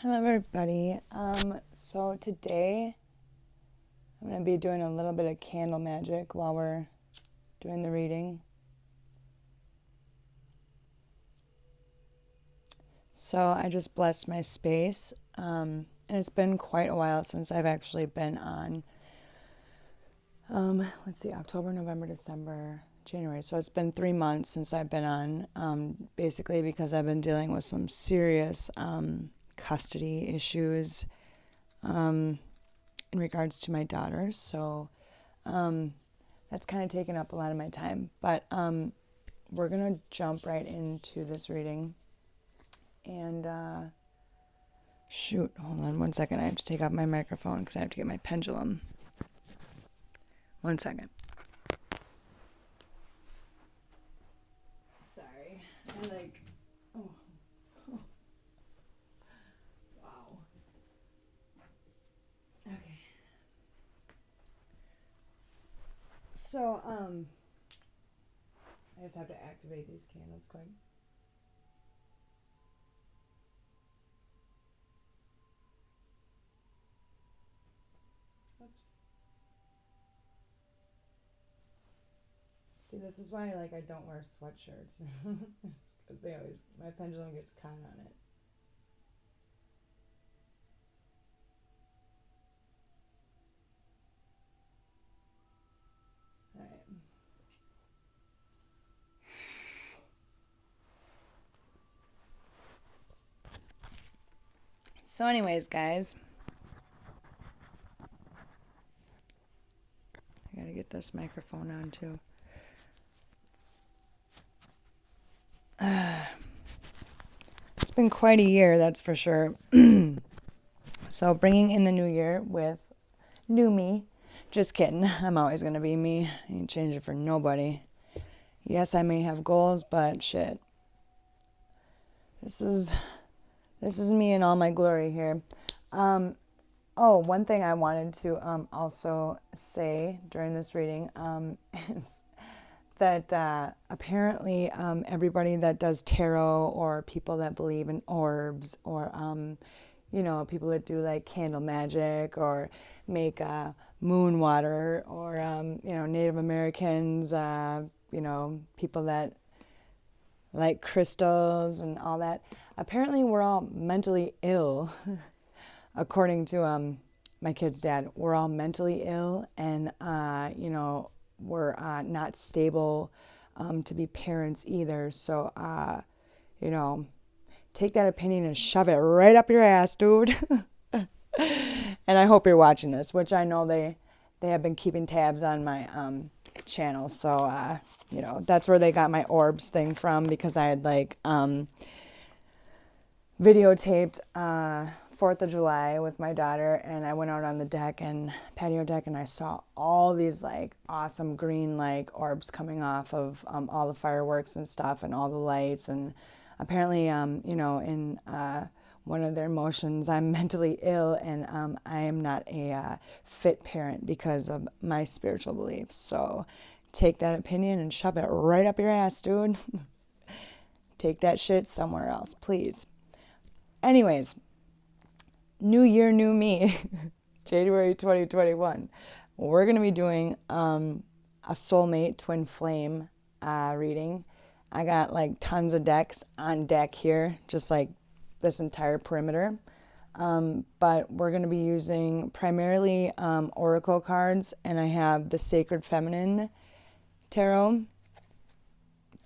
Hello everybody. So today I'm going to be doing a little bit of candle magic while we're doing the reading. So I just blessed my space, and it's been quite a while since I've actually been on, October, November, December, January. So it's been 3 months since I've been on, basically because I've been dealing with some serious custody issues in regards to my daughters. So that's kind of taken up a lot of my time. But we're going to jump right into this reading. And hold on 1 second. I have to take off my microphone because I have to get my pendulum. 1 second. Sorry. Wow. Okay. So, I just have to activate these candles quick. Oops. See, this is why I don't wear sweatshirts. Because my pendulum gets caught on it. Alright. So anyways, guys, I gotta get this microphone on too. It's been quite a year, that's for sure. So bringing in the new year with new me. Just kidding. I'm always gonna be me. I ain't changing for nobody. Yes, I may have goals, but shit. This is me in all my glory here. One thing I wanted to also say during this reading is that apparently everybody that does tarot, or people that believe in orbs, or people that do like candle magic, or make moon water, or Native Americans, people that like crystals and all that. Apparently we're all mentally ill. According to my kid's dad, we're all mentally ill, and we're not stable to be parents either. So take that opinion and shove it right up your ass, dude. And I hope you're watching this, which I know they have been keeping tabs on my channel. So that's where they got my orbs thing from, because I had videotaped 4th of July with my daughter, and I went out on the patio deck, and I saw all these awesome green orbs coming off of all the fireworks and stuff, and all the lights. And apparently in one of their motions, I'm mentally ill, and I am not a fit parent because of my spiritual beliefs. So take that opinion and shove it right up your ass, dude. Take that shit somewhere else, please. Anyways, new year, new me. January 2021. We're going to be doing a soulmate twin flame reading. I got tons of decks on deck here, just this entire perimeter. But we're going to be using primarily oracle cards, and I have the Sacred Feminine Tarot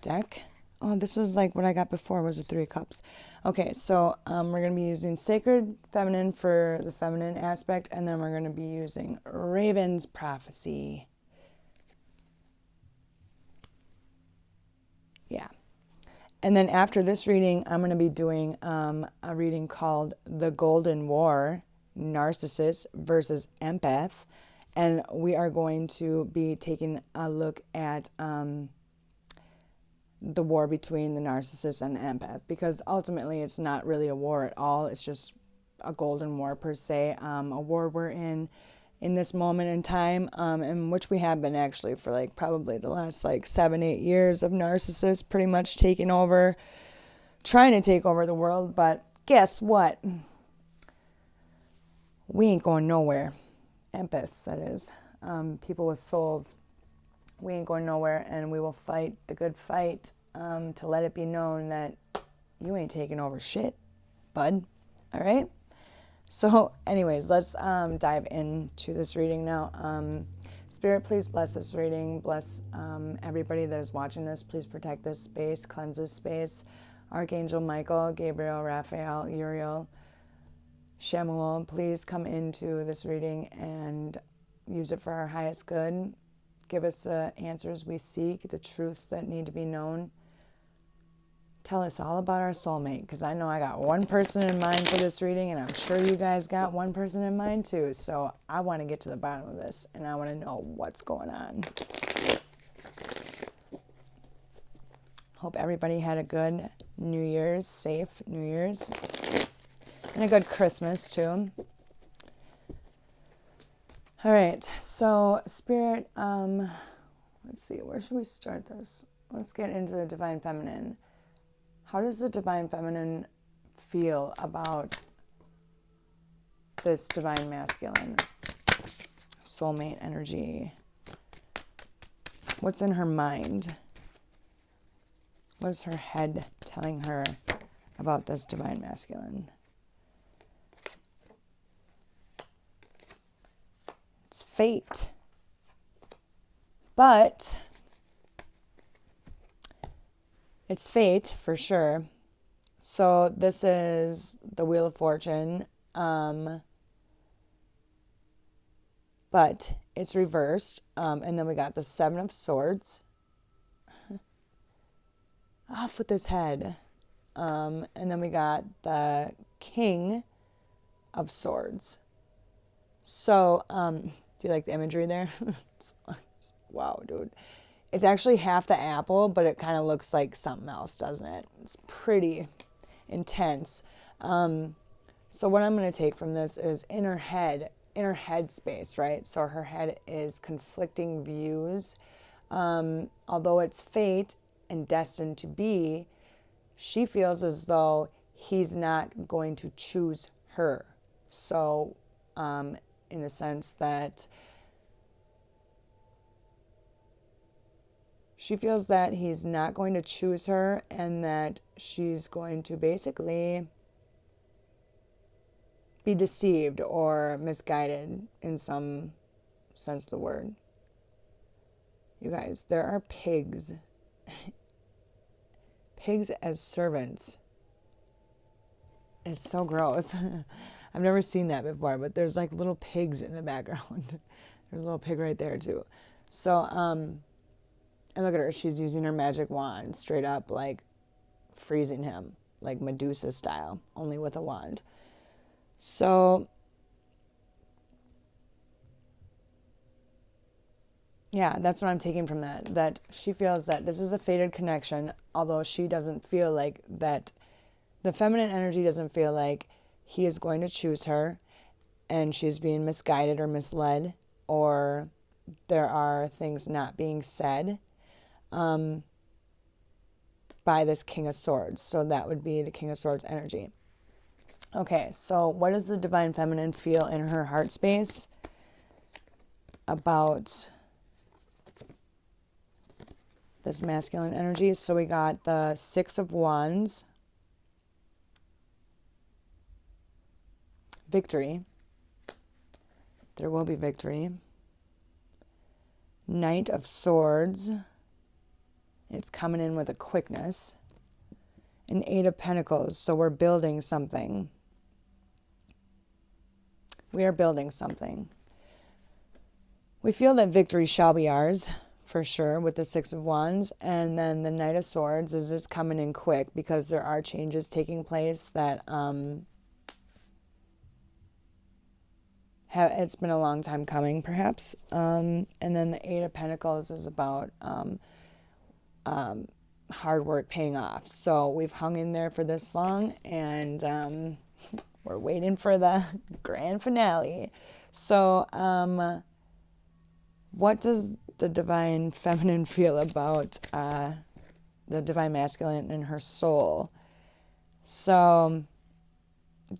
deck. Oh, this was what I got before, was the 3 of Cups. Okay, so we're going to be using Sacred Feminine for the feminine aspect, and then we're going to be using Raven's Prophecy. Yeah. And then after this reading, I'm going to be doing a reading called The Golden War, Narcissist versus Empath. And we are going to be taking a look at the war between the narcissist and the empath, because ultimately it's not really a war at all. It's just a golden war per se, a war we're in this moment in time, in which we have been actually for probably the last 7-8 years of narcissists pretty much taking over, trying to take over the world. But guess what? we ain't going nowhere. Empaths, that is. People with souls. We ain't going nowhere, and we will fight the good fight to let it be known that you ain't taking over shit, bud. All right? So anyways, let's dive into this reading now. Spirit, please bless this reading. Bless everybody that is watching this. Please protect this space, cleanse this space. Archangel Michael, Gabriel, Raphael, Uriel, Shemuel, please come into this reading and use it for our highest good. Give us the answers we seek, the truths that need to be known. Tell us all about our soulmate, because I know I got one person in mind for this reading, and I'm sure you guys got one person in mind too. So I want to get to the bottom of this, and I want to know what's going on. Hope everybody had a good New Year's, safe New Year's, and a good Christmas too. All right, so Spirit, let's see, where should we start this? Let's get into the Divine Feminine. How does the Divine Feminine feel about this Divine Masculine? Soulmate energy. What's in her mind? What is her head telling her about this Divine Masculine? It's fate. But it's fate for sure. So this is the Wheel of Fortune. But it's reversed. And then we got the Seven of Swords. Off with his head. And then we got the King of Swords. So, do you like the imagery there? Wow, dude. It's actually half the apple, but it kind of looks like something else, doesn't it? It's pretty intense. So what I'm going to take from this is in her head space, right? So her head is conflicting views. Although it's fate and destined to be, she feels as though he's not going to choose her. So, in the sense that she feels that he's not going to choose her and that she's going to basically be deceived or misguided in some sense of the word. You guys, there are pigs. Pigs as servants. It's so gross. I've never seen that before, but there's like little pigs in the background. There's a little pig right there too. So, and look at her. She's using her magic wand, straight up like freezing him, like Medusa style, only with a wand. So, yeah, that's what I'm taking from that. That she feels that this is a fated connection, although she doesn't feel like that. The feminine energy doesn't feel like he is going to choose her and she's being misguided or misled, or there are things not being said by this King of Swords. So that would be the King of Swords energy. Okay, so what does the Divine Feminine feel in her heart space about this masculine energy? So we got the Six of Wands. Victory. There will be victory. Knight of Swords. It's coming in with a quickness. An Eight of Pentacles. So we're building something. We are building something. We feel that victory shall be ours, for sure, with the Six of Wands. And then the Knight of Swords is it's coming in quick because there are changes taking place that it's been a long time coming, perhaps. And then the Eight of Pentacles is about hard work paying off. So we've hung in there for this long, and we're waiting for the grand finale. So what does the Divine Feminine feel about the Divine Masculine in her soul? So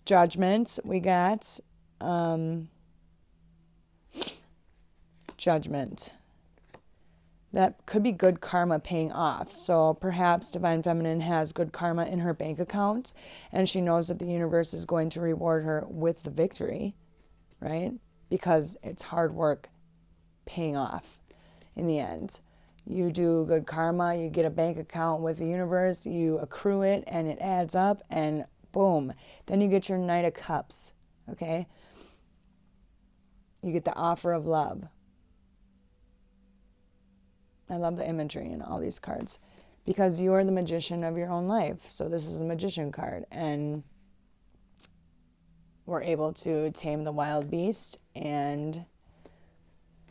Judgment we got. Judgment. That could be good karma paying off. So perhaps Divine Feminine has good karma in her bank account, and she knows that the universe is going to reward her with the victory, right? Because it's hard work paying off in the end. You do good karma, you get a bank account with the universe, you accrue it, and it adds up, and boom. Then you get your Knight of Cups, okay? You get the offer of love. I love the imagery in all these cards because you are the magician of your own life. So this is a magician card, and we're able to tame the wild beast and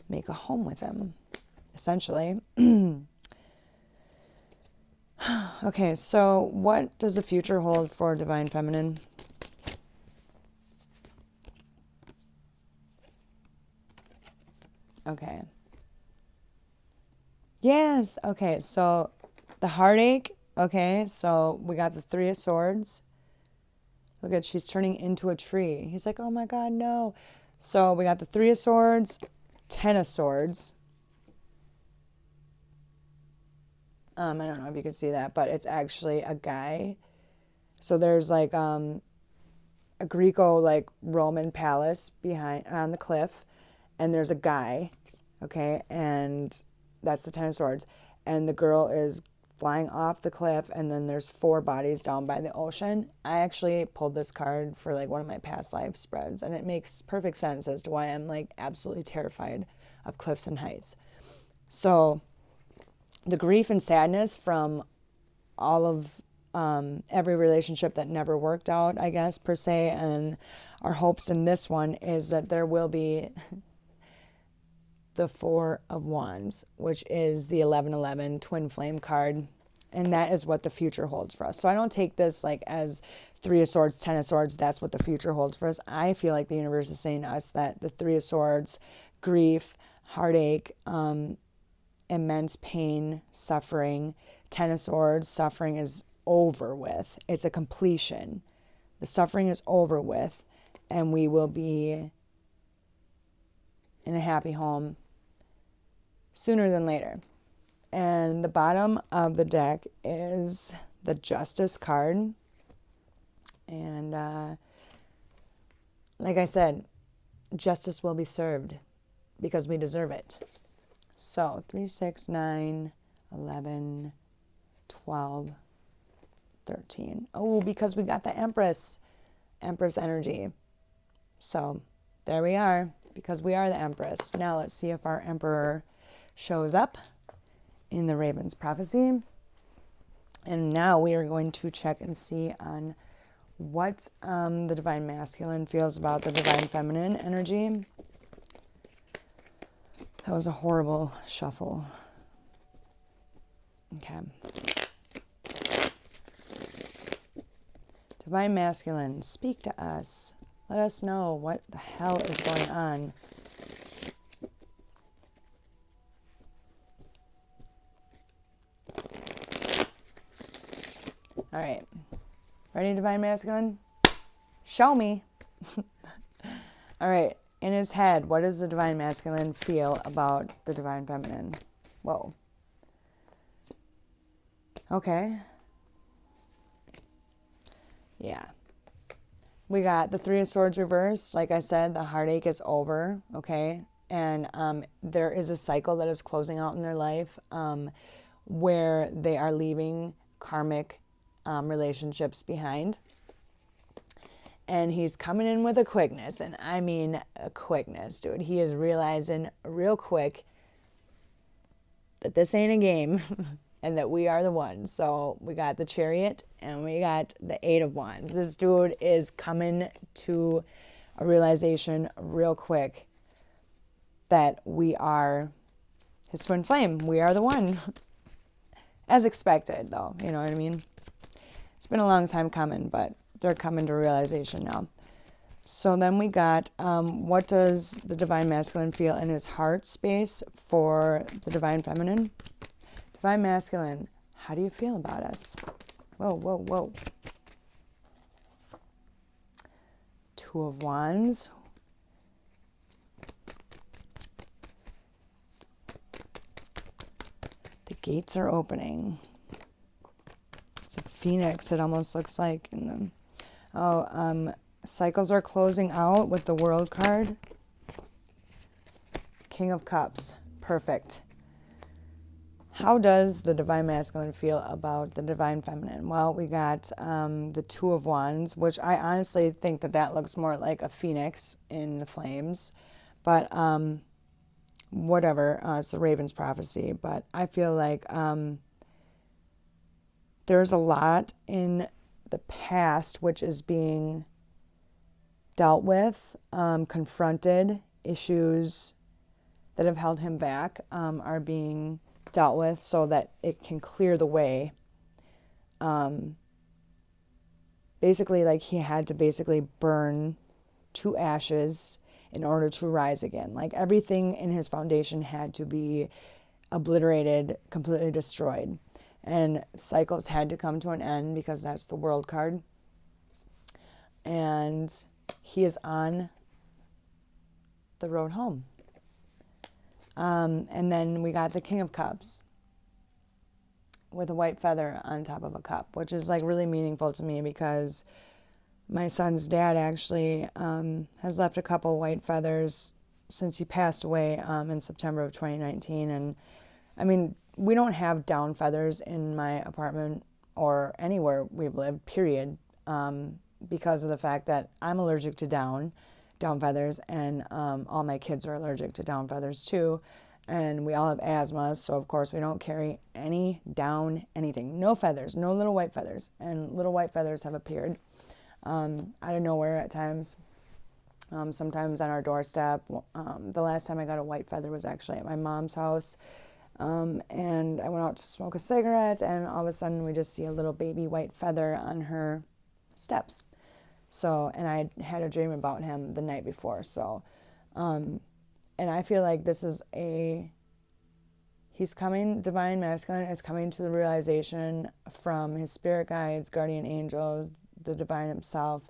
make a home with him, essentially. Okay, so what does the future hold for Divine Feminine? Okay. Yes. Okay. So the heartache. Okay. So we got the Three of Swords. Look at, she's turning into a tree. He's like, oh my God, no. So we got the Three of Swords, Ten of Swords. I don't know if you can see that, but it's actually a guy. So there's like a Greco like Roman palace behind on the cliff, and there's a guy, okay, and that's the Ten of Swords. And the girl is flying off the cliff, and then there's 4 bodies down by the ocean. I actually pulled this card for like one of my past life spreads, and it makes perfect sense as to why I'm like absolutely terrified of cliffs and heights. So the grief and sadness from all of every relationship that never worked out, I guess, per se, and our hopes in this one is that there will be the Four of Wands, which is the 1111 twin flame card, and that is what the future holds for us. So I don't take this like as Three of Swords, Ten of Swords, that's what the future holds for us. I feel like the universe is saying to us that the Three of Swords, grief, heartache, immense pain, suffering. Ten of Swords, suffering is over with. It's a completion. The suffering is over with, and we will be in a happy home sooner than later. And the bottom of the deck is the Justice card. And like I said, justice will be served because we deserve it. So 3, 6, 9, 11, 12, 13. Oh, because we got the Empress energy. So there we are, because we are the Empress. Now let's see if our Emperor shows up in the Raven's prophecy. And now we are going to check and see on what the Divine Masculine feels about the Divine Feminine energy. That was a horrible shuffle. Okay. Divine Masculine, speak to us. Let us know what the hell is going on. All right. Ready, Divine Masculine? Show me. All right. In his head, what does the Divine Masculine feel about the Divine Feminine? Whoa. Okay. Yeah. We got the Three of Swords reversed. Like I said, the heartache is over, okay? And there is a cycle that is closing out in their life where they are leaving karmic relationships behind. And he's coming in with a quickness, and I mean a quickness, dude. He is realizing real quick that this ain't a game and that we are the ones. So we got the Chariot and we got the Eight of Wands. This dude is coming to a realization real quick that we are his twin flame. We are the one. As expected, though. You know what I mean? It's been a long time coming, but they're coming to realization now. So then we got, what does the Divine Masculine feel in his heart space for the Divine Feminine? Divine Masculine, how do you feel about us? Whoa, whoa, whoa. Two of Wands. gates are opening. It's a phoenix, it almost looks like. In the, cycles are closing out with the World card. King of Cups. Perfect. How does the Divine Masculine feel about the Divine Feminine? Well, we got the Two of Wands, which I honestly think that looks more like a phoenix in the flames. But whatever, it's the Raven's prophecy. But I feel like there's a lot in the past which is being dealt with, confronted. Issues that have held him back are being dealt with so that it can clear the way. Basically, like he had to basically burn to ashes in order to rise again. Like everything in his foundation had to be obliterated, completely destroyed. And cycles had to come to an end because that's the World card. And he is on the road home. And then we got the King of Cups with a white feather on top of a cup, which is like really meaningful to me because my son's dad actually has left a couple white feathers since he passed away in September of 2019. And I mean, we don't have down feathers in my apartment or anywhere we've lived, period, because of the fact that I'm allergic to down feathers, and all my kids are allergic to down feathers too, and we all have asthma, so of course we don't carry any down anything. No feathers, no little white feathers, and little white feathers have appeared out of nowhere at times, sometimes on our doorstep. The last time I got a white feather was actually at my mom's house, and I went out to smoke a cigarette, and all of a sudden we just see a little baby white feather on her steps. So, and I had a dream about him the night before. So, and I feel like this is he's coming, Divine Masculine is coming to the realization from his spirit guides, guardian angels, the divine himself,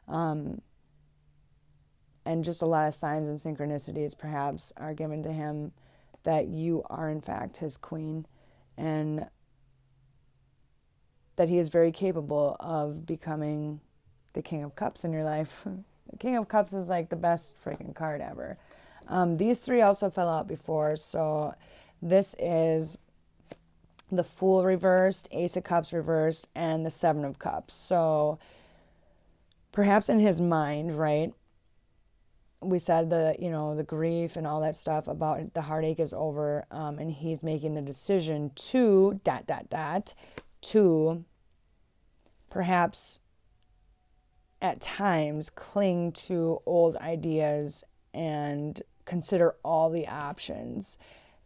and just a lot of signs and synchronicities perhaps are given to him that you are in fact his queen, and that he is very capable of becoming the King of Cups in your life. The King of Cups is like the best freaking card ever. These three also fell out before, so this is the Fool reversed, Ace of Cups reversed, and the Seven of Cups. So perhaps in his mind, right, we said the grief and all that stuff about the heartache is over, and he's making the decision to ... to perhaps at times cling to old ideas and consider all the options,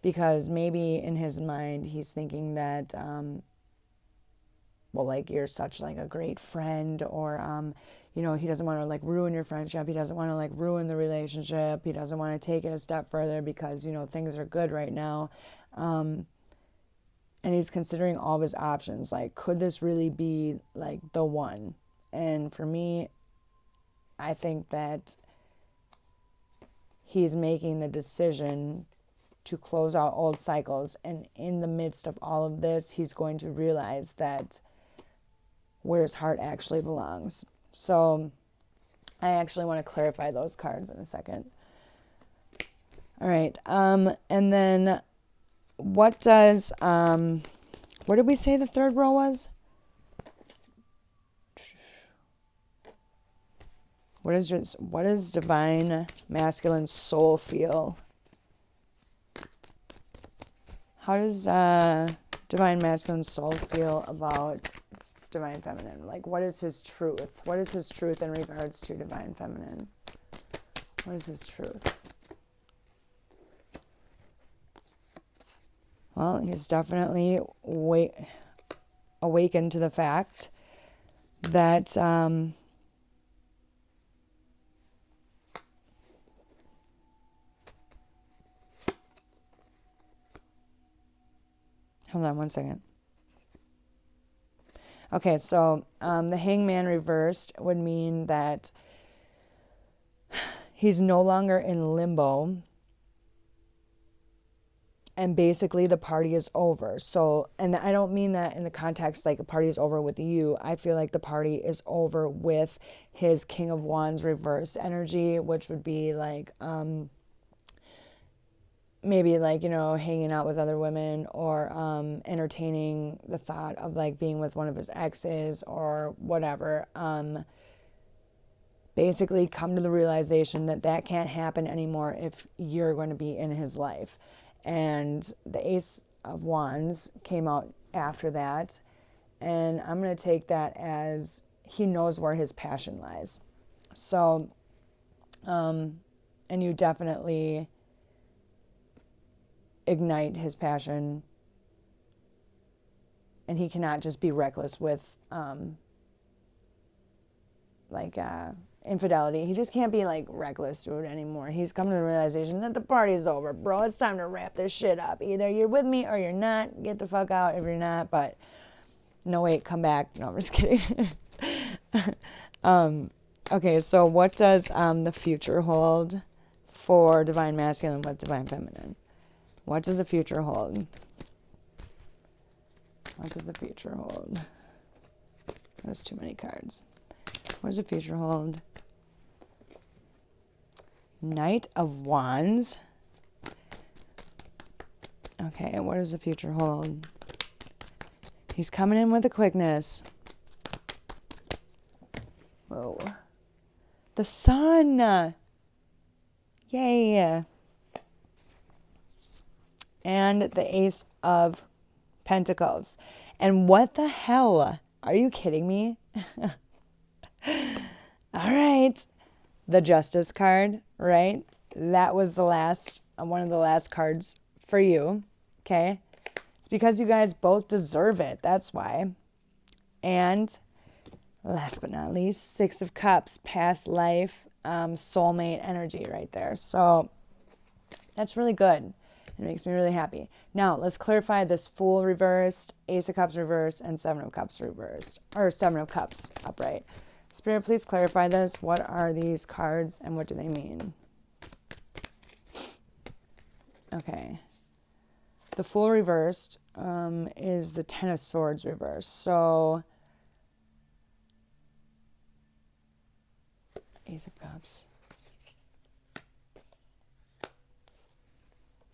because maybe in his mind he's thinking that like you're such like a great friend, or he doesn't want to like ruin your friendship, he doesn't want to like ruin the relationship, he doesn't want to take it a step further because things are good right now, and he's considering all of his options, like could this really be like the one? And for me, I think that he's making the decision to close out old cycles. And in the midst of all of this, he's going to realize that where his heart actually belongs. So I actually want to clarify those cards in a second. All right. And then what does, what did we say the third row was? What does Divine Masculine soul feel? How does Divine Masculine soul feel about Divine Feminine? Like, what is his truth? What is his truth in regards to Divine Feminine? What is his truth? Well, he's definitely awakened to the fact that hold on one second. Okay, so the Hangman reversed would mean that he's no longer in limbo And basically the party is over. So, and I don't mean that in the context like a party is over with you. I feel like the party is over with his King of Wands reverse energy, which would be like maybe like, hanging out with other women, or entertaining the thought of like being with one of his exes or whatever. Basically come to the realization that that can't happen anymore if you're going to be in his life. And the Ace of Wands came out after that. And I'm going to take that as he knows where his passion lies. So, and you definitely ignite his passion. And he cannot just be reckless with, infidelity. He just can't be like reckless, dude, anymore. He's come to the realization that the party's over, bro. It's time to wrap this shit up. Either you're with me or you're not. Get the fuck out if you're not. But no, wait, come back. No, I'm just kidding. Okay, so what does the future hold for Divine Masculine with Divine Feminine? What does the future hold? What does the future hold? There's too many cards. What does the future hold? Knight of Wands. Okay, what does the future hold? He's coming in with a quickness. Whoa. The Sun. Yay. And the Ace of Pentacles. And what the hell? Are you kidding me? All right. The Justice card, right? That was the last, one of the last cards for you. Okay. It's because you guys both deserve it. That's why. And last but not least, Six of Cups, past life, soulmate energy right there. So that's really good. It makes me really happy. Now, let's clarify this Fool reversed, Ace of Cups reversed, and Seven of Cups reversed. Or Seven of Cups upright. Spirit, please clarify this. What are these cards and what do they mean? Okay. The Fool reversed is the Ten of Swords reversed. So, Ace of Cups.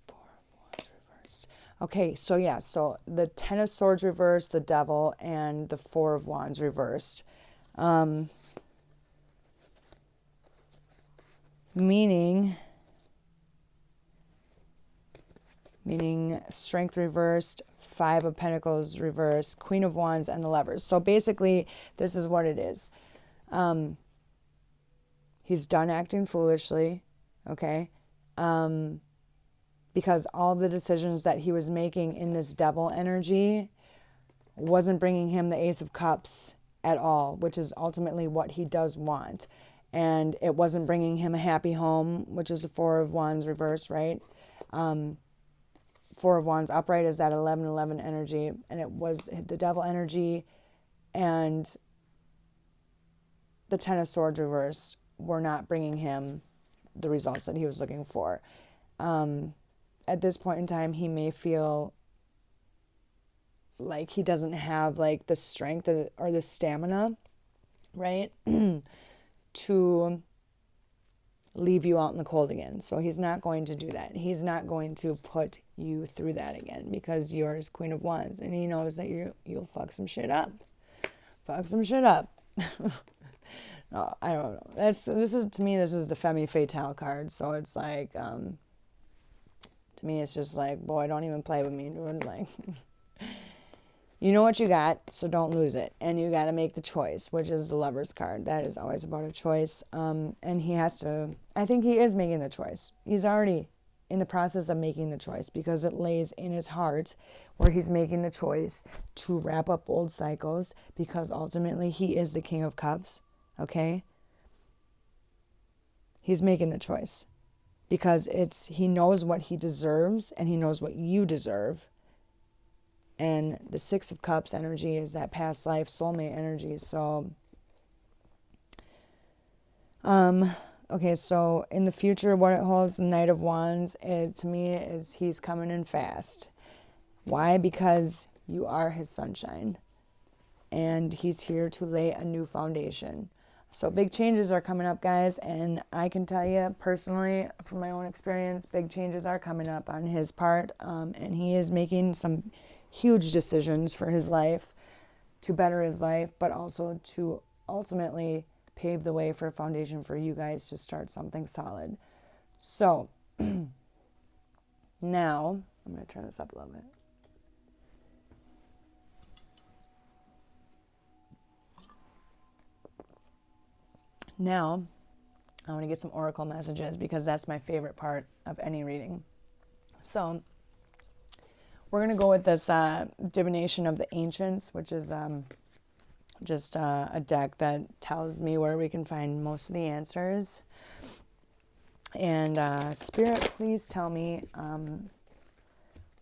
Four of Wands reversed. Okay, so yeah, so the Ten of Swords reversed, the Devil, and the Four of Wands reversed. Meaning Strength reversed, Five of Pentacles reversed, Queen of Wands, and the Lovers. So basically, this is what it is. He's done acting foolishly, okay? Because all the decisions that he was making in this Devil energy wasn't bringing him the Ace of Cups at all, which is ultimately what he does want. And it wasn't bringing him a happy home, which is the Four of Wands reverse, right? Four of Wands upright is that 11-11 energy. And it was the Devil energy and the Ten of Swords reverse were not bringing him the results that he was looking for. At this point in time, he may feel like he doesn't have like the strength or the stamina, right? To leave you out in the cold again. So he's not going to do that. He's not going to put you through that again because you're his Queen of Wands and he knows that you'll fuck some shit up. Fuck some shit up. No, I don't know. This is the Femme Fatale card. So it's like, to me, it's just like, boy, don't even play with me, dude. Like, you know what you got, so don't lose it. And you got to make the choice, which is the Lover's card. That is always about a choice. And he has to, I think he is making the choice. He's already in the process of making the choice because it lays in his heart where he's making the choice to wrap up old cycles because ultimately he is the King of Cups, okay? He's making the choice because he knows what he deserves and he knows what you deserve. And the Six of Cups energy is that past life soulmate energy. So, Okay, so in the future, what it holds, the Knight of Wands, to me, is he's coming in fast. Why? Because you are his sunshine. And he's here to lay a new foundation. So big changes are coming up, guys. And I can tell you personally, from my own experience, big changes are coming up on his part. And he is making some huge decisions for his life, to better his life, but also to ultimately pave the way for a foundation for you guys to start something solid. So now, I'm going to turn this up a little bit. Now, I want to get some oracle messages because that's my favorite part of any reading. So, we're going to go with this Divination of the Ancients, which is just a deck that tells me where we can find most of the answers. And Spirit, please tell me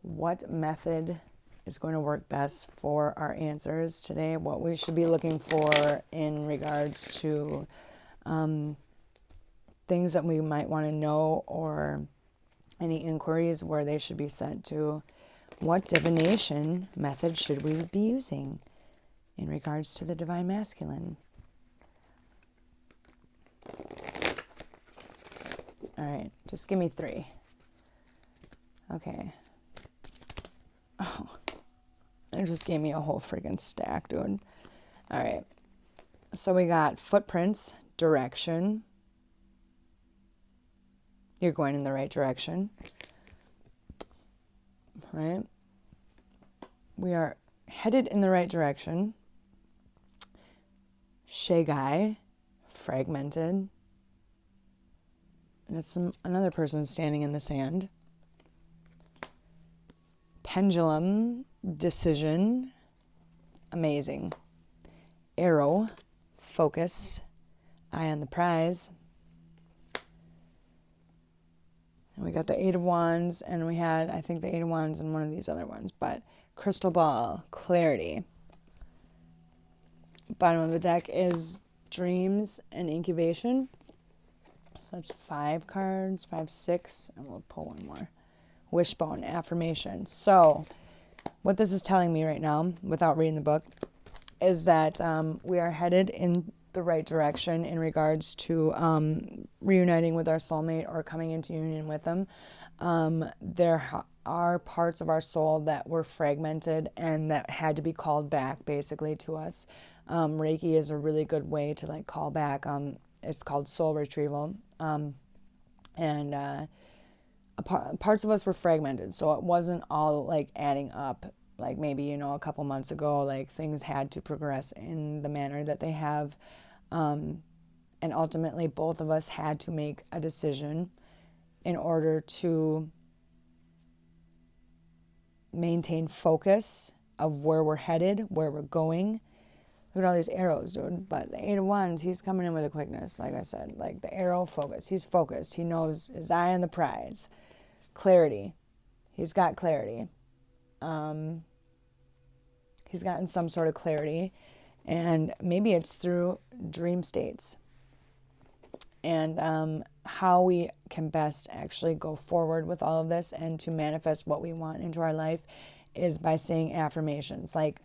what method is going to work best for our answers today, what we should be looking for in regards to things that we might want to know, or any inquiries where they should be sent to. What divination method should we be using in regards to the Divine Masculine? All right, just give me 3. Okay. Oh, it just gave me a whole freaking stack, dude. All right. So we got footprints, direction. You're going in the right direction. Right? We are headed in the right direction. Shagai, fragmented. And it's another person standing in the sand. Pendulum, decision, amazing. Arrow, focus, eye on the prize. And we got the 8 of Wands, and we had, I think, the 8 of Wands and one of these other ones, but crystal ball, clarity. Bottom of the deck is dreams and incubation. So that's 5 cards, 5, 6, and we'll pull one more. Wishbone, affirmation. So what this is telling me right now, without reading the book, is that we are headed in the right direction in regards to reuniting with our soulmate or coming into union with them. There are parts of our soul that were fragmented and that had to be called back basically to us. Reiki is a really good way to like call back. It's called soul retrieval. Parts of us were fragmented, so it wasn't all like adding up. Like maybe, a couple months ago, like things had to progress in the manner that they have. And ultimately, both of us had to make a decision in order to maintain focus of where we're headed, where we're going. Look at all these arrows, dude. But the 8 of Wands, he's coming in with a quickness, like I said. Like the arrow, focus. He's focused. He knows his eye on the prize. Clarity. He's got clarity. He's gotten some sort of clarity. And maybe it's through dream states. And how we can best actually go forward with all of this and to manifest what we want into our life is by saying affirmations. Like,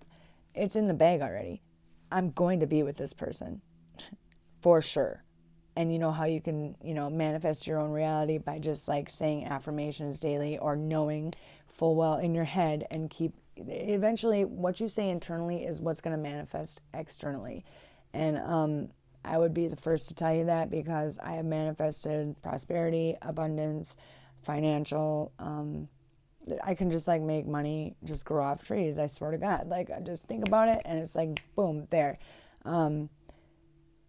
it's in the bag already. I'm going to be with this person for sure. And you know how you can, manifest your own reality by just like saying affirmations daily or knowing full well in your head and eventually what you say internally is what's going to manifest externally. And I would be the first to tell you that because I have manifested prosperity, abundance, financial, I can just like make money just grow off trees. I swear to God. Like I just think about it and it's like, boom, there.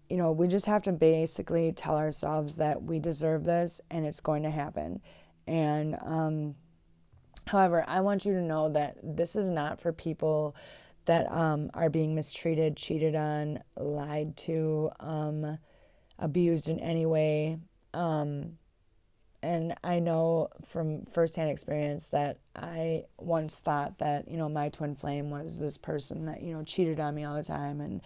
We just have to basically tell ourselves that we deserve this and it's going to happen. And, however, I want you to know that this is not for people that are being mistreated, cheated on, lied to, abused in any way. And I know from firsthand experience that I once thought that, my twin flame was this person that, cheated on me all the time and,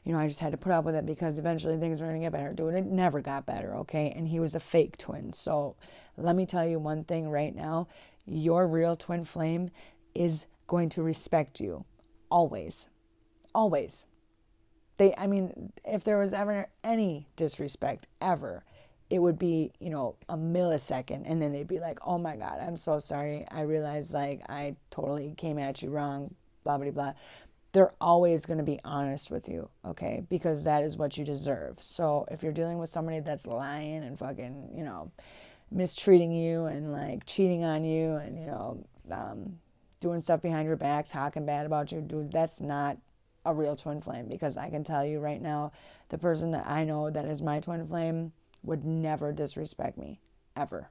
I just had to put up with it because eventually things were going to get better. Dude, it never got better, okay? And he was a fake twin. So let me tell you one thing right now. Your real twin flame is going to respect you. Always. Always. If there was ever any disrespect, ever, it would be, a millisecond. And then they'd be like, oh my God, I'm so sorry. I realized I totally came at you wrong, blah, blah, blah. They're always going to be honest with you, okay? Because that is what you deserve. So if you're dealing with somebody that's lying and fucking, mistreating you and cheating on you and, doing stuff behind your back, talking bad about you, dude, that's not a real twin flame, because I can tell you right now, the person that I know that is my twin flame would never disrespect me, ever.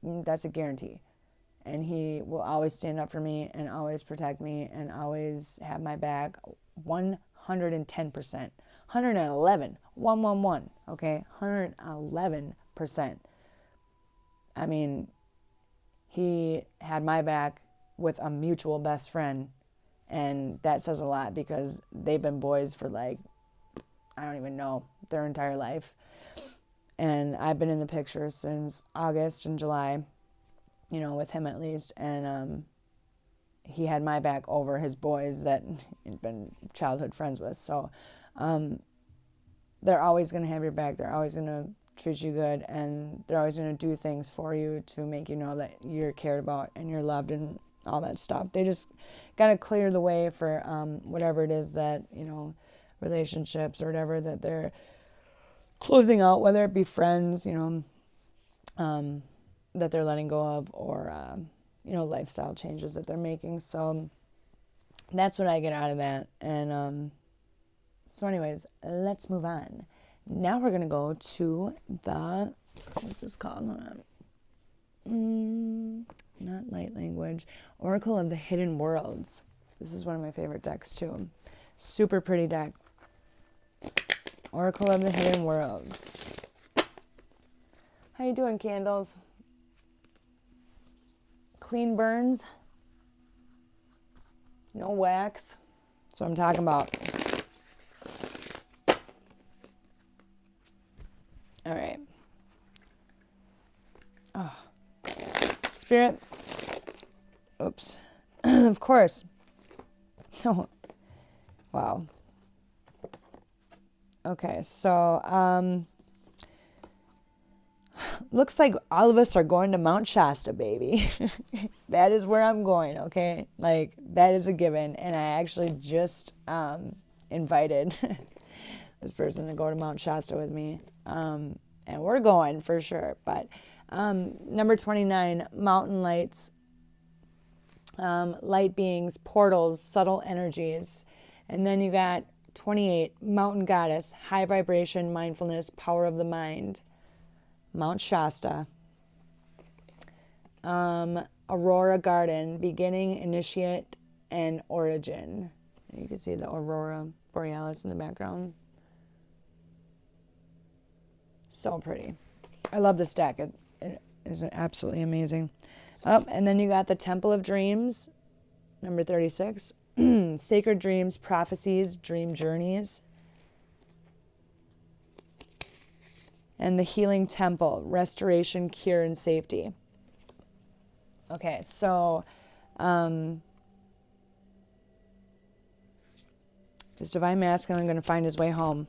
That's a guarantee. And he will always stand up for me and always protect me and always have my back 110%. 111. 111. Okay? 111%. He had my back with a mutual best friend. And that says a lot, because they've been boys for I don't even know, their entire life. And I've been in the picture since August and July, with him at least. And he had my back over his boys that he'd been childhood friends with. So they're always going to have your back. They're always going to treat you good. And they're always going to do things for you to make you know that you're cared about and you're loved and all that stuff. They just got to clear the way for whatever it is that, relationships or whatever that they're closing out, whether it be friends, that they're letting go of, or, lifestyle changes that they're making. So that's what I get out of that. And so anyways, let's move on. Now we're going to go to what's this called? Not light language. Oracle of the Hidden Worlds. This is one of my favorite decks too. Super pretty deck. Oracle of the Hidden Worlds. How you doing, Candles? Clean burns. No wax. That's what I'm talking about. All right. Oh. Spirit. Oops. Of course. Oh. Wow. Okay, so looks like all of us are going to Mount Shasta, baby. That is where I'm going, okay? That is a given. And I actually just invited this person to go to Mount Shasta with me. And we're going for sure. But number 29, mountain lights, light beings, portals, subtle energies. And then you got 28, mountain goddess, high vibration, mindfulness, power of the mind. Mount Shasta. Aurora garden, beginning, initiate, and origin. You can see the aurora borealis in the background. So pretty. I love this deck. It is absolutely amazing. Oh, and then you got the Temple of Dreams, number 36. Sacred dreams, prophecies, dream journeys. And the Healing Temple, restoration, cure, and safety. Okay, so is Divine Masculine going to find his way home?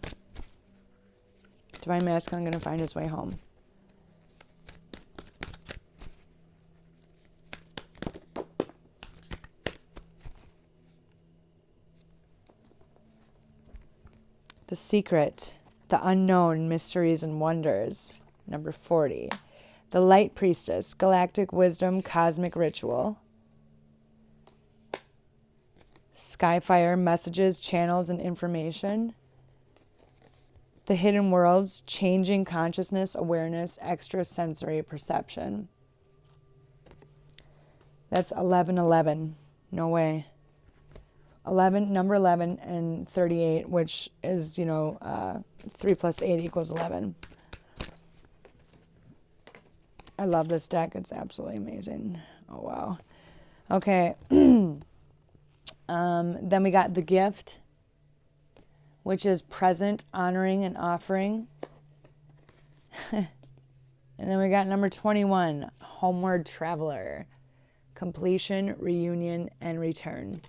Divine Masculine going to find his way home. The Secret, the Unknown, Mysteries and Wonders, number 40. The Light Priestess, Galactic Wisdom, Cosmic Ritual. Skyfire, Messages, Channels, and Information. The Hidden Worlds, Changing Consciousness, Awareness, Extrasensory Perception. That's 1111. No way. 11, number 11 and 38, which is, 3 plus 8 equals 11. I love this deck. It's absolutely amazing. Oh, wow. Okay. Then we got The Gift, which is present, honoring, and offering. And then we got number 21, homeward traveler, completion, reunion, and return.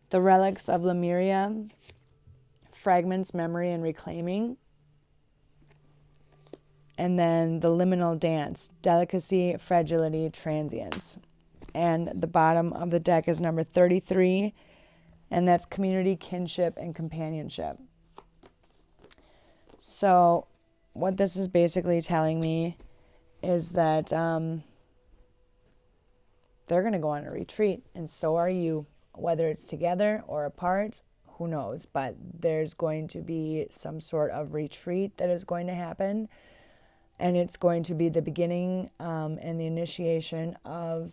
The relics of Lemuria, fragments, memory, and reclaiming. And then the liminal dance, delicacy, fragility, transience. And the bottom of the deck is number 33, and that's community, kinship, and companionship. So what this is basically telling me is that they're going to go on a retreat, and so are you. Whether it's together or apart, who knows? But there's going to be some sort of retreat that is going to happen. And it's going to be the beginning and the initiation of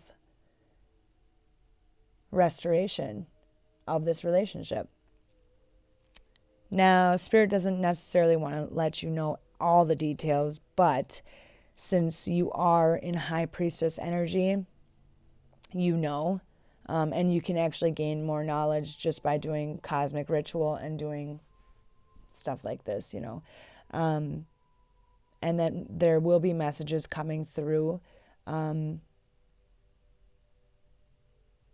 restoration of this relationship. Now, Spirit doesn't necessarily want to let you know all the details, but since you are in High Priestess energy, you know, and you can actually gain more knowledge just by doing cosmic ritual and doing stuff like this, you know. And then there will be messages coming through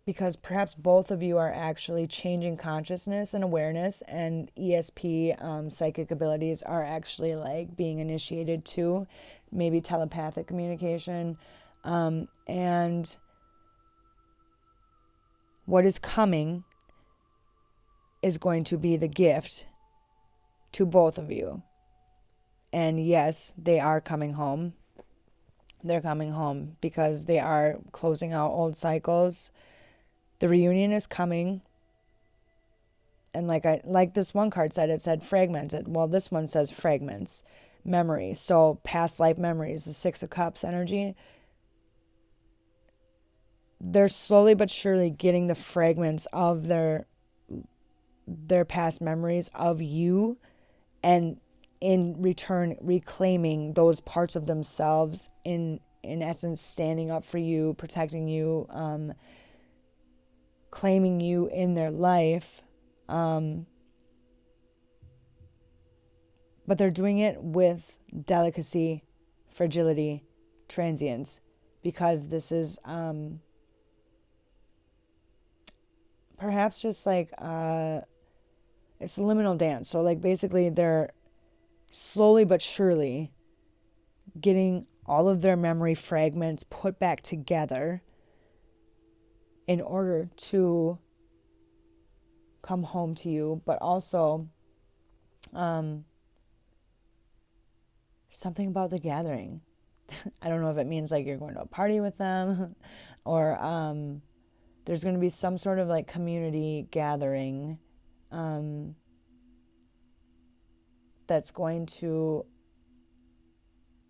because perhaps both of you are actually changing consciousness and awareness, and ESP psychic abilities are actually like being initiated too, maybe telepathic communication. And what is coming is going to be the gift to both of you. And yes, they are coming home. They're coming home because they are closing out old cycles. The reunion is coming. And like this one card said, it said fragmented. Well, this one says fragments, memory. So past life memories, the Six of Cups energy. They're slowly but surely getting the fragments of their past memories of you, and in return reclaiming those parts of themselves, in essence standing up for you, protecting you, claiming you in their life. But they're doing it with delicacy, fragility, transience, because this is perhaps just like it's a liminal dance. So like basically they're slowly but surely getting all of their memory fragments put back together in order to come home to you, but also something about the gathering. I don't know if it means like you're going to a party with them or there's going to be some sort of like community gathering that's going to,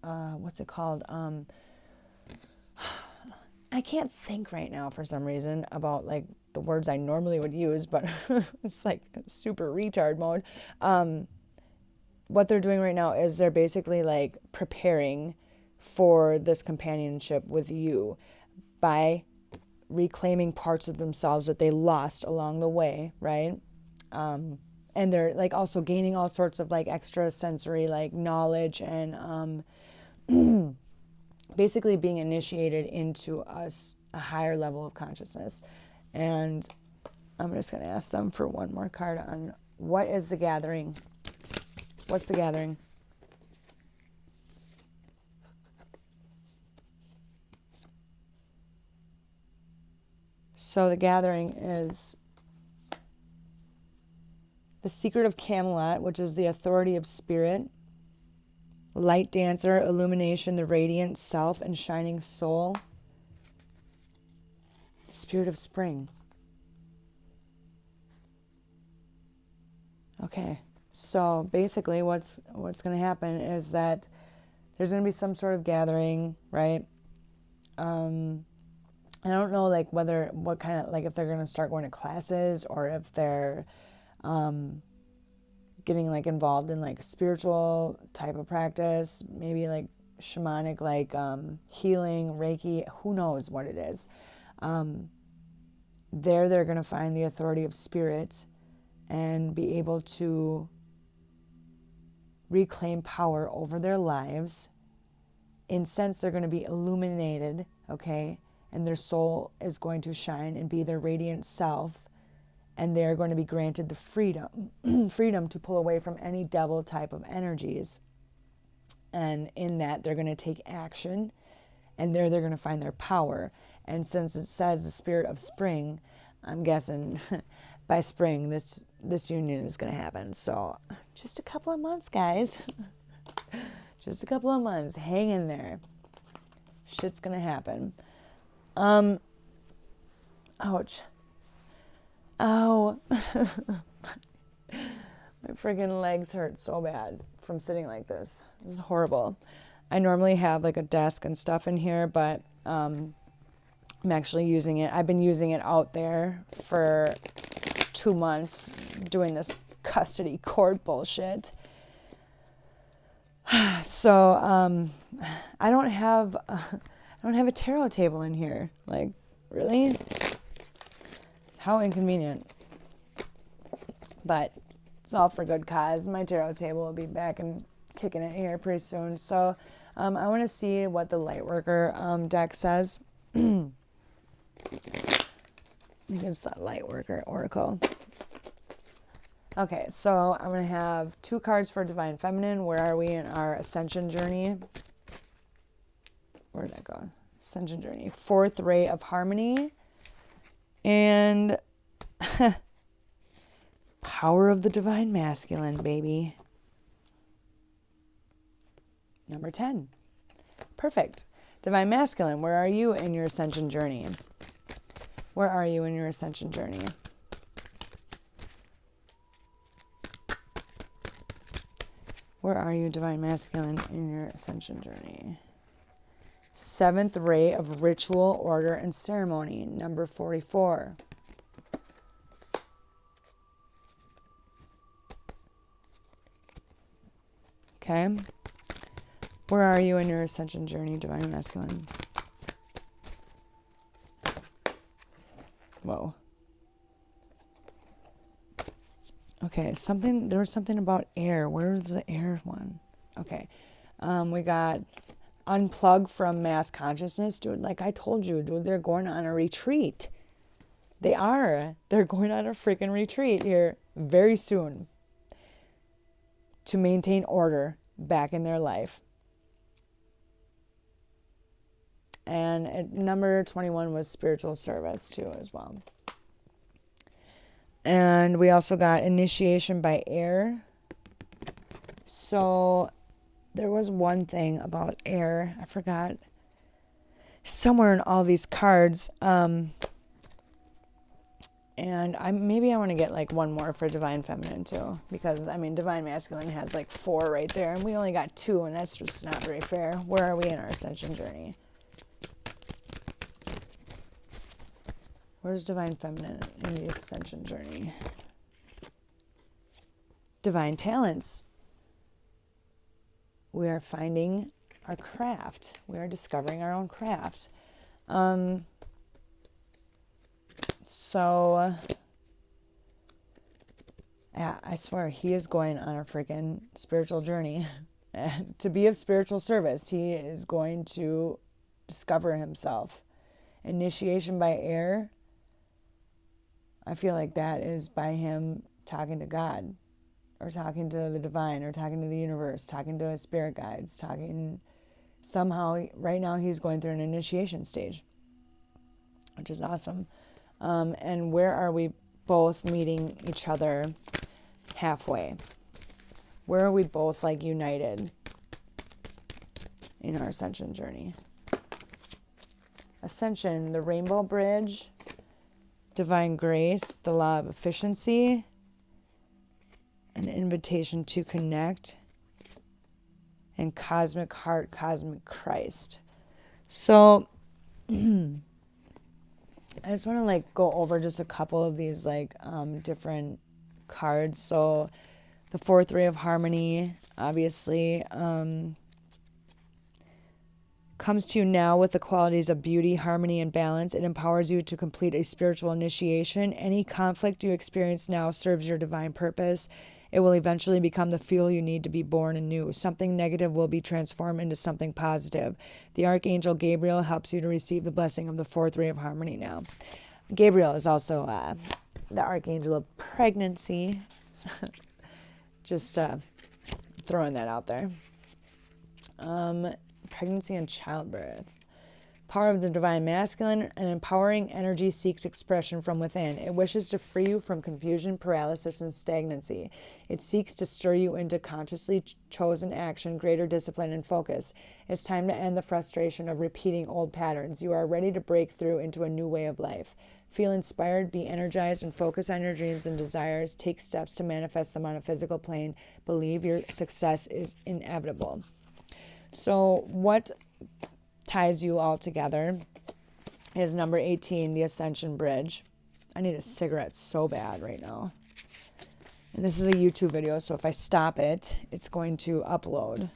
what's it called? I can't think right now for some reason about like the words I normally would use, but it's like super retard mode. What they're doing right now is they're basically like preparing for this companionship with you by reclaiming parts of themselves that they lost along the way, right? And they're like also gaining all sorts of like extra sensory like knowledge and basically being initiated into a higher level of consciousness. And I'm just going to ask them for one more card on what is the gathering. What's the gathering? So the gathering is the Secret of Camelot, which is the authority of spirit, light dancer, illumination, the radiant self and shining soul, spirit of spring. Okay, so basically what's going to happen is that there's going to be some sort of gathering, right? I don't know like what kind of, like if they're going to start going to classes or if they're getting like involved in like spiritual type of practice, maybe like shamanic, like healing, Reiki, who knows what it is. They're going to find the authority of spirit and be able to reclaim power over their lives. In sense, they're going to be illuminated, okay? And their soul is going to shine and be their radiant self. And they're going to be granted the freedom, freedom to pull away from any devil type of energies. And in that, they're going to take action. And there they're going to find their power. And since it says the spirit of spring, I'm guessing by spring, this union is going to happen. So just a couple of months, guys. Just a couple of months. Hang in there. Shit's going to happen. Ouch. Oh. My friggin' legs hurt so bad from sitting like this. This is horrible. I normally have like a desk and stuff in here, but I'm actually using it. I've been using it out there for 2 months doing this custody court bullshit. So I don't have a tarot table in here. Like, really? How inconvenient. But it's all for good cause. My tarot table will be back and kicking it here pretty soon. So I want to see what the Lightworker deck says. I think it's the Lightworker Oracle. Okay, so I'm going to have 2 cards for Divine Feminine. Where are we in our Ascension journey? Where did that go? Ascension journey. 4th ray of harmony. And power of the Divine Masculine, baby. Number 10. Perfect. Divine Masculine, where are you in your Ascension journey? Where are you in your Ascension journey? Where are you, Divine Masculine, in your Ascension journey? 7th ray of ritual, order, and ceremony, number 44. Okay. Where are you in your Ascension journey, Divine Masculine? Whoa. Okay, there was something about air. Where's the air one? Okay. We got unplug from mass consciousness. Dude, like I told you, dude, they're going on a retreat. They are. They're going on a freaking retreat here very soon to maintain order back in their life. And number 21 was spiritual service too as well. And we also got initiation by air. So there was one thing about air. I forgot. Somewhere in all these cards. And maybe I want to get like one more for Divine Feminine too. Because, I mean, Divine Masculine has like 4 right there. And we only got 2. And that's just not very fair. Where are we in our Ascension journey? Where's Divine Feminine in the Ascension journey? Divine Talents. We are finding our craft. We are discovering our own craft. So, yeah, I swear, he is going on a freaking spiritual journey. To be of spiritual service, he is going to discover himself. Initiation by air. I feel like that is by him talking to God, or talking to the divine, or talking to the universe, talking to his spirit guides, somehow, right now he's going through an initiation stage, which is awesome. And where are we both meeting each other halfway? Where are we both like united in our Ascension journey? Ascension, the Rainbow Bridge, Divine Grace, the Law of Efficiency, an invitation to connect, and Cosmic Heart, Cosmic Christ. So I just want to like go over just a couple of these like different cards. So the 4th ray of harmony, obviously, comes to you now with the qualities of beauty, harmony, and balance. It empowers you to complete a spiritual initiation. Any conflict you experience now serves your divine purpose. It will eventually become the fuel you need to be born anew. Something negative will be transformed into something positive. The Archangel Gabriel helps you to receive the blessing of the fourth ray of harmony now. Gabriel is also the Archangel of pregnancy. Just throwing that out there. Pregnancy and childbirth. Power of the divine masculine, an empowering energy seeks expression from within. It wishes to free you from confusion, paralysis, and stagnancy. It seeks to stir you into consciously chosen action, greater discipline, and focus. It's time to end the frustration of repeating old patterns. You are ready to break through into a new way of life. Feel inspired, be energized, and focus on your dreams and desires. Take steps to manifest them on a physical plane. Believe your success is inevitable. So what ties you all together is number 18, the Ascension Bridge. I need a cigarette so bad right now. And this is a YouTube video, so if I stop it, it's going to upload.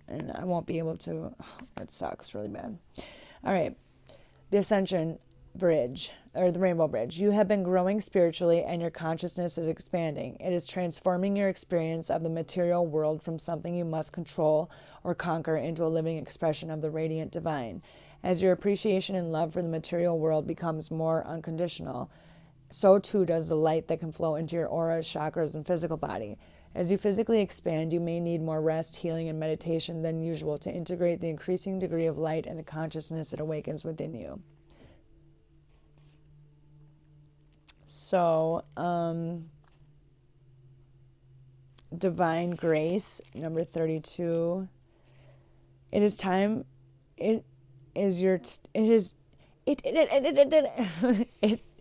And I won't be able to. That sucks really bad. All right. The Ascension Bridge, or the Rainbow Bridge. You have been growing spiritually and your consciousness is expanding. It is transforming your experience of the material world from something you must control or conquer into a living expression of the radiant divine. As your appreciation and love for the material world becomes more unconditional, so too does the light that can flow into your aura, chakras, and physical body. As you physically expand, you may need more rest, healing, and meditation than usual to integrate the increasing degree of light and the consciousness it awakens within you. So, divine grace, number 32. It is time. It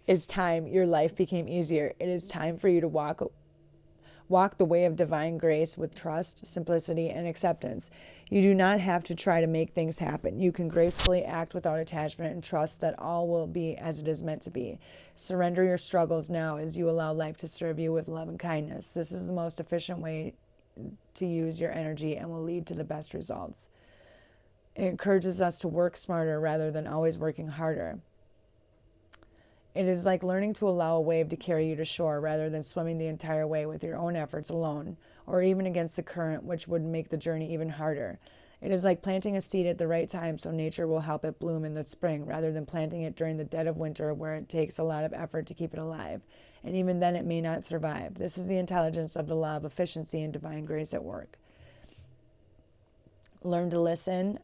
is time your life became easier. It is time for you to walk the way of divine grace with trust, simplicity, and acceptance. You do not have to try to make things happen. You can gracefully act without attachment and trust that all will be as it is meant to be. Surrender your struggles now as you allow life to serve you with love and kindness. This is the most efficient way to use your energy and will lead to the best results. It encourages us to work smarter rather than always working harder. It is like learning to allow a wave to carry you to shore rather than swimming the entire way with your own efforts alone, or even against the current, which would make the journey even harder. It is like planting a seed at the right time so nature will help it bloom in the spring, rather than planting it during the dead of winter where it takes a lot of effort to keep it alive. And even then it may not survive. This is the intelligence of the law of efficiency and divine grace at work. Learn to listen,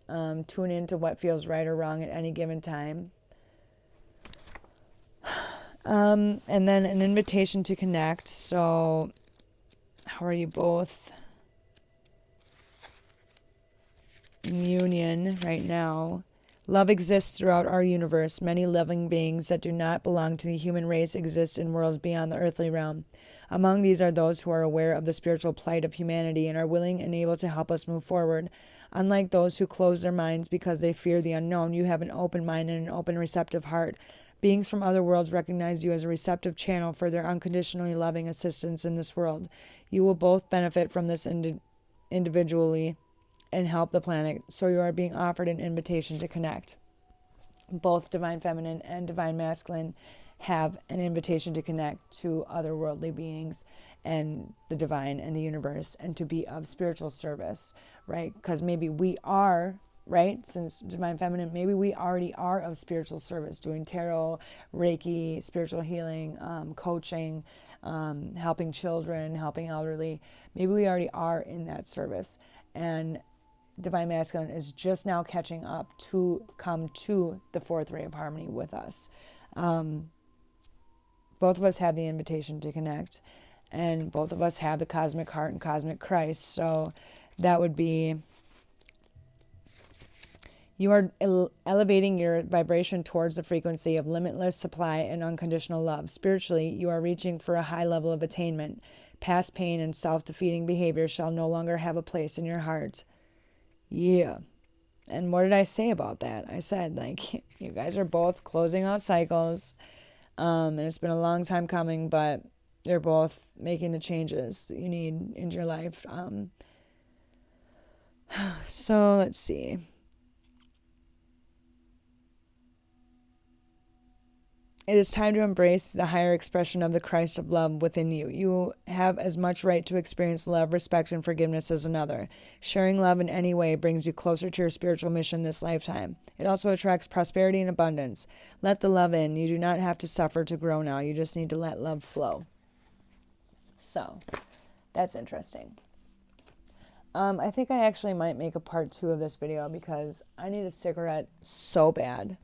tune in to what feels right or wrong at any given time. And then an invitation to connect. So how are you both in union right now? Love exists throughout our universe. Many living beings that do not belong to the human race exist in worlds beyond the earthly realm. Among these are those who are aware of the spiritual plight of humanity and are willing and able to help us move forward. Unlike those who close their minds because they fear the unknown, you have an open mind and an open, receptive heart. Beings from other worlds recognize you as a receptive channel for their unconditionally loving assistance in this world. You will both benefit from this individually and help the planet, so you are being offered an invitation to connect. Both Divine Feminine and Divine Masculine have an invitation to connect to otherworldly beings and the divine and the universe and to be of spiritual service, right? Because maybe we are, right? Since Divine Feminine, maybe we already are of spiritual service, doing tarot, Reiki, spiritual healing, coaching, helping children, helping elderly. Maybe we already are in that service. And Divine Masculine is just now catching up to come to the fourth ray of harmony with us. Both of us have the invitation to connect, and both of us have the cosmic heart and cosmic Christ. So that would be, you are elevating your vibration towards the frequency of limitless supply and unconditional love. Spiritually, you are reaching for a high level of attainment. Past pain and self-defeating behavior shall no longer have a place in your heart. Yeah. And what did I say about that? I said, like, you guys are both closing out cycles. And it's been a long time coming, but you're both making the changes that you need in your life. So let's see. It is time to embrace the higher expression of the Christ of love within you. You have as much right to experience love, respect, and forgiveness as another. Sharing love in any way brings you closer to your spiritual mission this lifetime. It also attracts prosperity and abundance. Let the love in. You do not have to suffer to grow now. You just need to let love flow. So, that's interesting. I think I actually might make a part 2 of this video because I need a cigarette so bad.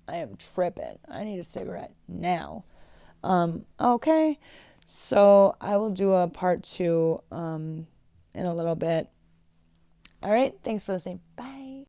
I am tripping. I need a cigarette now. Okay. So I will do a part 2 in a little bit. All right. Thanks for listening. Bye.